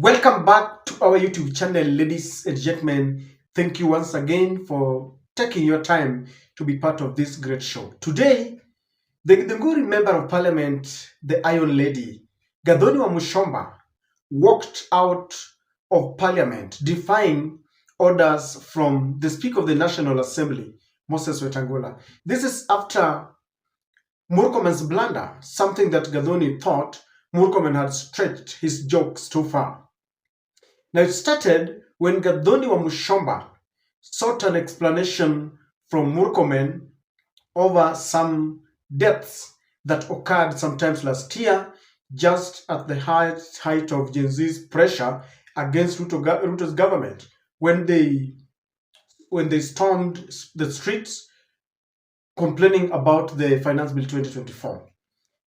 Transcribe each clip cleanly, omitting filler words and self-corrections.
Welcome back to our YouTube channel, ladies and gentlemen. Thank you once again for taking your time to be part of this great show. Today, the Nguri Member of Parliament, the Iron Lady, Gathoni Mushomba, walked out of Parliament, defying orders from the Speaker of the National Assembly, Moses Wetangula. This is after Murkomen's blunder, something that Gathoni thought Murkomen had stretched his jokes too far. Now it started when Gathoni Mushomba sought an explanation from Murkomen over some deaths that occurred sometimes last year, just at the height of Gen Z's pressure against Ruto's government when they stormed the streets complaining about the Finance Bill 2024.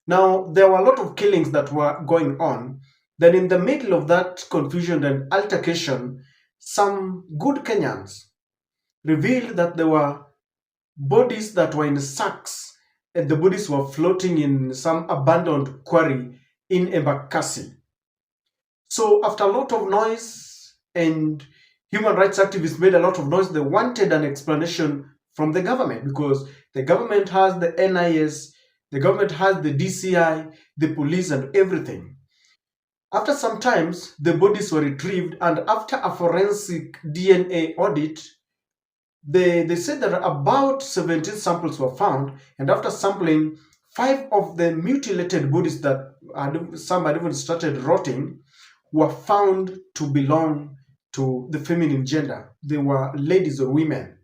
Now, there were a lot of killings that were going on. Then in the middle of that confusion and altercation, some good Kenyans revealed that there were bodies that were in sacks, and the bodies were floating in some abandoned quarry in Embakasi. So after a lot of noise, and human rights activists made a lot of noise, they wanted an explanation from the government, because the government has the NIS, the government has the DCI, the police, and everything. After some time, the bodies were retrieved, and after a forensic DNA audit, they said that about 17 samples were found, and after sampling 5 of the mutilated bodies that some had even started rotting were found to belong to the feminine gender. They were ladies or women.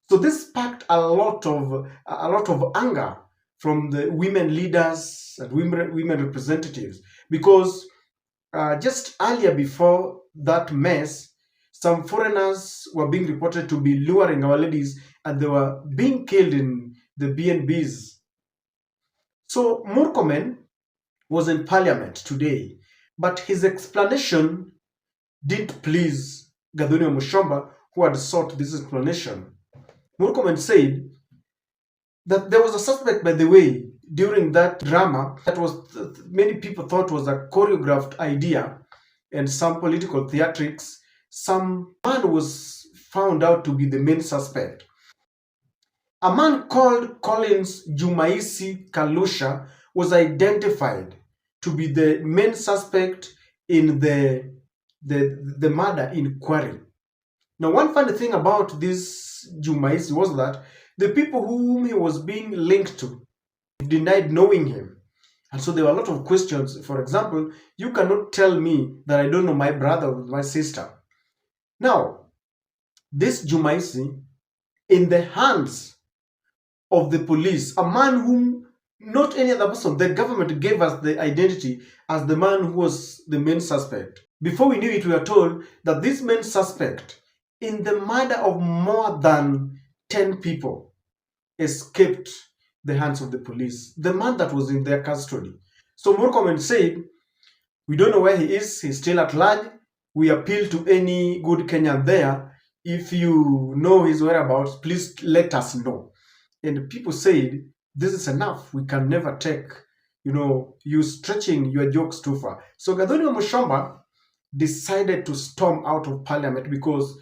So this sparked a lot of anger from the women leaders and women representatives, because just earlier before that mess, some foreigners were being reported to be luring our ladies, and they were being killed in the BNBs. So Murkomen was in Parliament today, but his explanation didn't please Gathoni Mushomba, who had sought this explanation. Murkomen said that there was a suspect, by the way, during that drama that was many people thought was a choreographed idea and some political theatrics. Some man was found out to be the main suspect. A man called Collins Jumaisi Kalusha was identified to be the main suspect in the murder in Quarry. Now, one funny thing about this Jumaisi was that the people whom he was being linked to denied knowing him. And so there were a lot of questions. For example, you cannot tell me that I don't know my brother or my sister. Now, this Jumaisi, in the hands of the police, a man whom not any other person, the government gave us the identity as the man who was the main suspect. Before we knew it, we were told that this main suspect in the murder of more than 10 people escaped the hands of the police, the man that was in their custody. So Murkomen said, we don't know where he is, he's still at large. We appeal to any good Kenyan there. If you know his whereabouts, please let us know. And people said, this is enough. We can never take, you stretching your jokes too far. So Gathoni Mushomba decided to storm out of Parliament because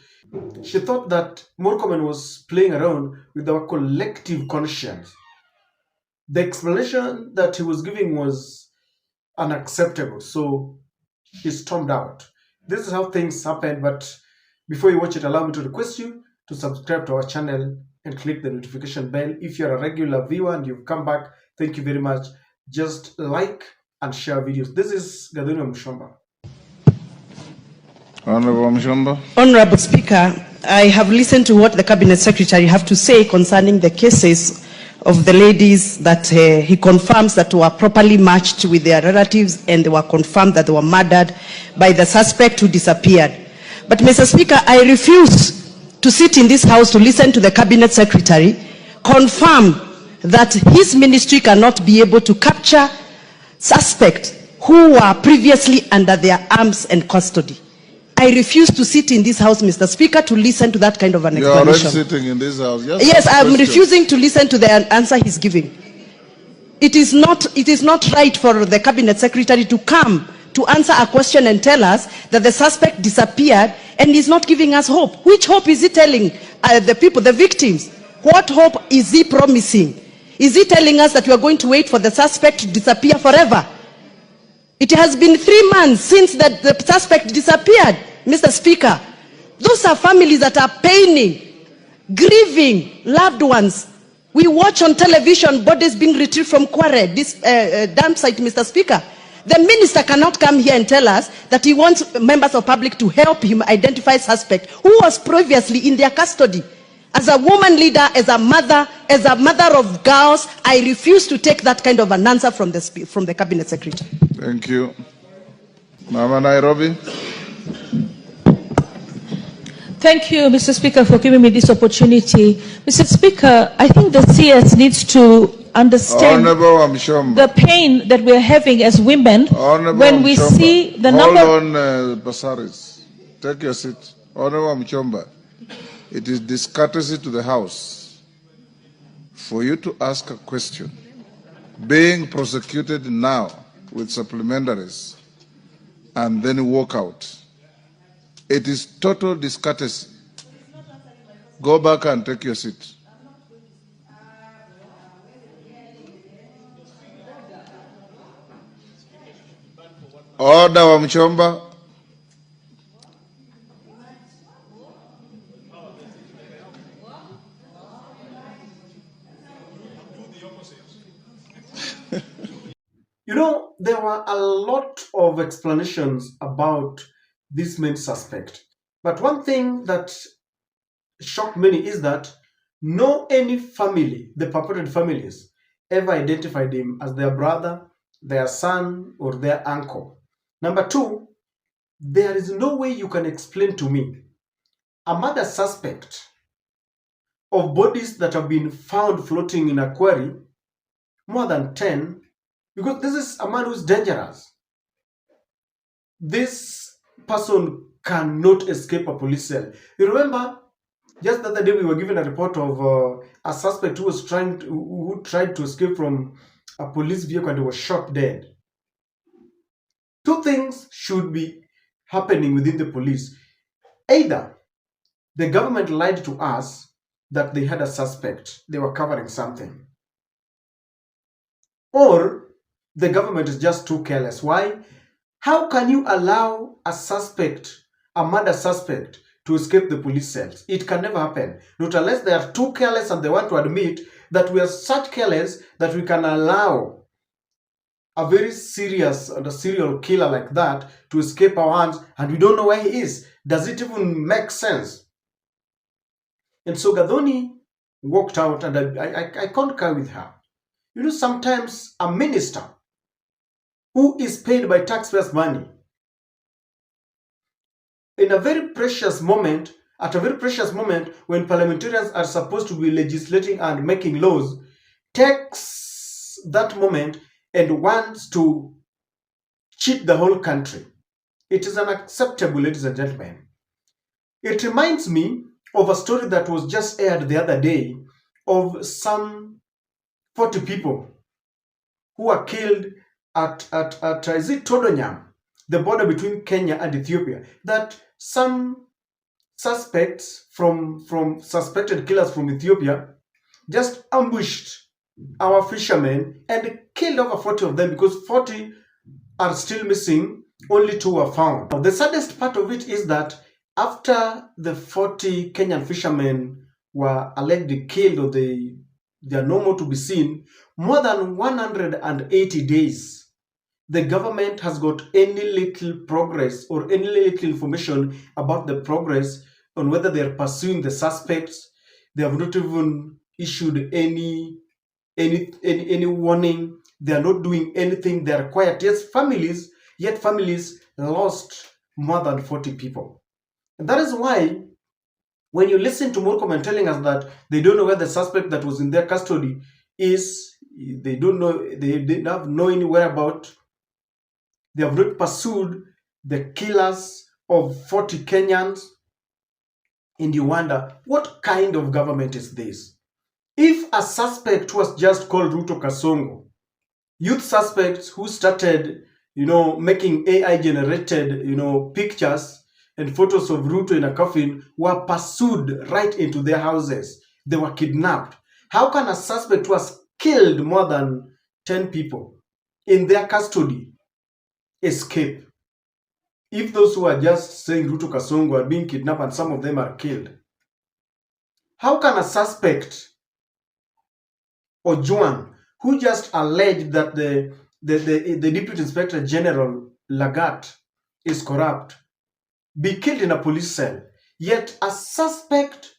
she thought that Murkomen was playing around with our collective conscience. The explanation that he was giving was unacceptable, so he stormed out. This is how things happen, but before you watch it, allow me to request you to subscribe to our channel and click the notification bell. If you're a regular viewer and you've come back, thank you very much. Just like and share videos. This is Gathoni Mushomba. Honorable Mushomba. Honorable Speaker, I have listened to what the Cabinet Secretary have to say concerning the cases of the ladies that he confirms that were properly matched with their relatives, and they were confirmed that they were murdered by the suspect who disappeared. But Mr. Speaker, I refuse to sit in this house to listen to the Cabinet Secretary confirm that his ministry cannot be able to capture suspects who were previously under their arms and custody. I refuse to sit in this house, Mr. Speaker, to listen to that kind of an explanation. You are already sitting in this house. Yes, I'm refusing to listen to the answer he's giving. It is not right for the Cabinet Secretary to come to answer a question and tell us that the suspect disappeared and is not giving us hope. Which hope is he telling the people, the victims? What hope is he promising? Is he telling us that we are going to wait for the suspect to disappear forever? It has been 3 months since the suspect disappeared, Mr. Speaker. Those are families that are paining, grieving loved ones. We watch on television bodies being retrieved from Kware, this dump site, Mr. Speaker. The minister cannot come here and tell us that he wants members of public to help him identify suspect who was previously in their custody. As a woman leader, as a mother of girls, I refuse to take that kind of an answer from the cabinet secretary. Thank you. Mama Nairobi. Thank you, Mr. Speaker, for giving me this opportunity. Mr. Speaker, I think the CS needs to understand the pain that we're having as women when we see the number... Hold on, Basaris. Take your seat. Honorable Mchomba, it is discourtesy to the House for you to ask a question being prosecuted now with supplementaries and then walk out. It is total discourtesy. Go back and take your seat. Order wa Mchomba. You know, there were a lot of explanations about this main suspect. But one thing that shocked many is that no any family, the purported families, ever identified him as their brother, their son, or their uncle. Number two, there is no way you can explain to me a murder suspect of bodies that have been found floating in a quarry, more than 10, because this is a man who's dangerous. This person cannot escape a police cell. You remember, just the other day we were given a report of a suspect who tried to escape from a police vehicle and was shot dead. Two things should be happening within the police. Either the government lied to us that they had a suspect, they were covering something, or the government is just too careless. Why? How can you allow a suspect, a murder suspect, to escape the police cells? It can never happen. Not unless they are too careless and they want to admit that we are such careless that we can allow a very serious and a serial killer like that to escape our hands and we don't know where he is. Does it even make sense? And so Gathoni walked out, and I concur with her. You know, sometimes a minister who is paid by taxpayers' money, in a very precious moment, at a very precious moment when parliamentarians are supposed to be legislating and making laws, takes that moment and wants to cheat the whole country. It is unacceptable, ladies and gentlemen. It reminds me of a story that was just aired the other day of some 40 people who were killed at is it Todonyam, the border between Kenya and Ethiopia, that some suspects from suspected killers from Ethiopia just ambushed our fishermen and killed over 40 of them, because 40 are still missing, only 2 were found. Now, the saddest part of it is that after the 40 Kenyan fishermen were allegedly killed, or they are no more to be seen, more than 180 days, the government has got any little progress or any little information about the progress on whether they are pursuing the suspects. They have not even issued any warning. They are not doing anything. They are quiet. Yet families lost more than 40 people. And that is why when you listen to Murkomen telling us that they don't know where the suspect that was in their custody is, they don't know, they didn't have no any whereabouts. They have not pursued the killers of 40 Kenyans. And you wonder, what kind of government is this? If a suspect was just called Ruto Kasongo, youth suspects who started making AI generated, pictures and photos of Ruto in a coffin, were pursued right into their houses. They were kidnapped. How can a suspect who has killed more than 10 people in their custody escape? If those who are just saying Ruto Kasongo are being kidnapped and some of them are killed, how can a suspect or Juan, who just alleged that the Deputy Inspector General Lagat is corrupt, be killed in a police cell? Yet a suspect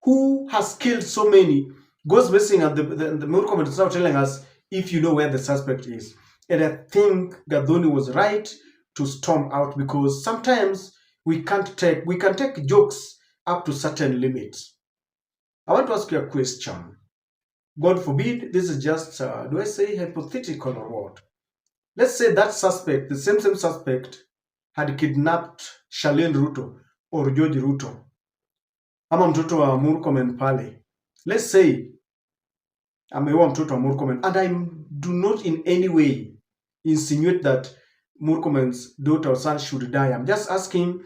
who has killed so many goes missing, and the Murkomen is now telling us if you know where the suspect is. And I think Gathoni was right to storm out, because sometimes we can take jokes up to certain limits. I want to ask you a question. God forbid, this is just, do I say hypothetical or what? Let's say that suspect, the same suspect, had kidnapped Charlene Ruto or George Ruto, ama mtoto wa Murkomen pale. Let's say ameua mtoto wa Murkomen, and I do not in any way insinuate that Murkomen's daughter or son should die. I'm just asking,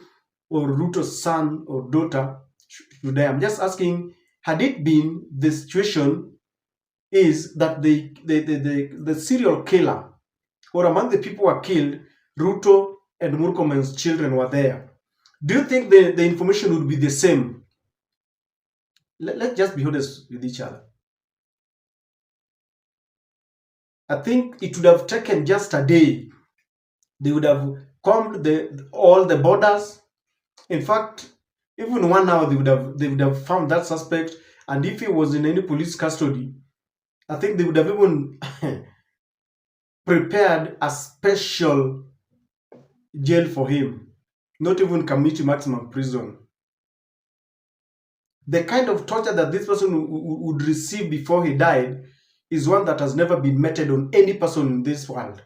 or Ruto's son or daughter should die. I'm just asking, had it been the situation is that the serial killer, or among the people who were killed, Ruto and Murkomen's children were there, do you think the information would be the same? Let's just be honest with each other. I think it would have taken just a day. They would have combed all the borders. In fact, even 1 hour, they would have found that suspect. And if he was in any police custody, I think they would have even prepared a special jail for him, not even community maximum prison. The kind of torture that this person would receive before he died is one that has never been meted on any person in this world.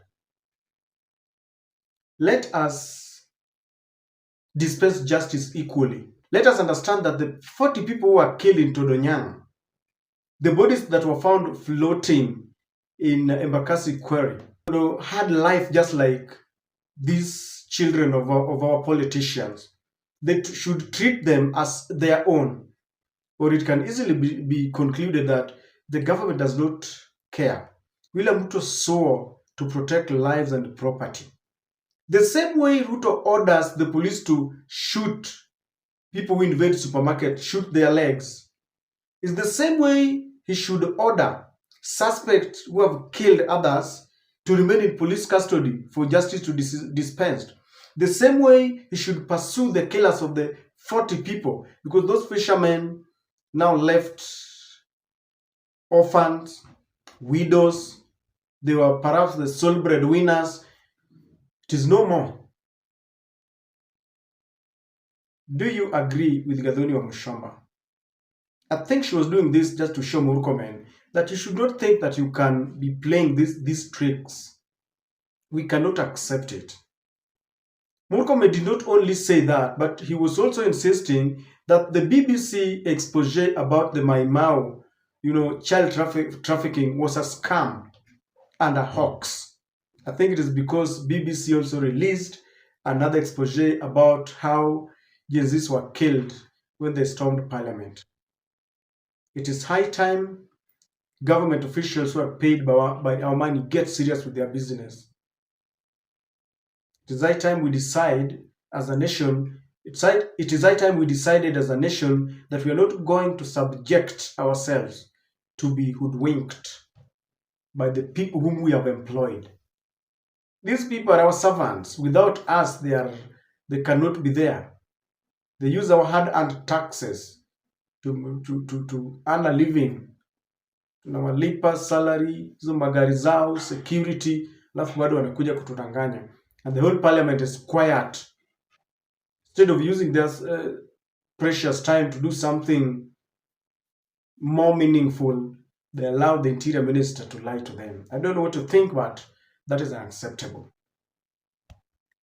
Let us dispense justice equally. Let us understand that the 40 people who were killed in Todonyang, the bodies that were found floating in Embakasi Quarry, had life just like these children of our politicians. They should treat them as their own, or it can easily be concluded that the government does not care. William Ruto swore to protect lives and property. The same way Ruto orders the police to shoot people who invade supermarket, shoot their legs, is the same way he should order suspects who have killed others to remain in police custody for justice to be dispensed. The same way he should pursue the killers of the 40 people, because those fishermen now left orphans, widows. They were perhaps the sole breadwinners. It is no more. Do you agree with Gathoni wa Mushamba? I think she was doing this just to show Murkomen that you should not think that you can be playing these tricks. We cannot accept it. Murkomen did not only say that, but he was also insisting that the BBC expose about the Mai Mau, child trafficking was a scam and a hoax. I think it is because BBC also released another expose about how Gen Zs were killed when they stormed Parliament. It is high time government officials who are paid by our money get serious with their business. It is high time we decide as a nation. It is high time we decided as a nation that we are not going to subject ourselves to be hoodwinked by the people whom we have employed. These people are our servants. Without us, they cannot be there. They use our hard-earned taxes to earn a living. Tunawalipa salary, hizo magari zao, security, alafu bado wanakuja kutudanganya. And the whole parliament is quiet. Instead of using their precious time to do something more meaningful, they allow the interior minister to lie to them. I don't know what to think, but that is unacceptable.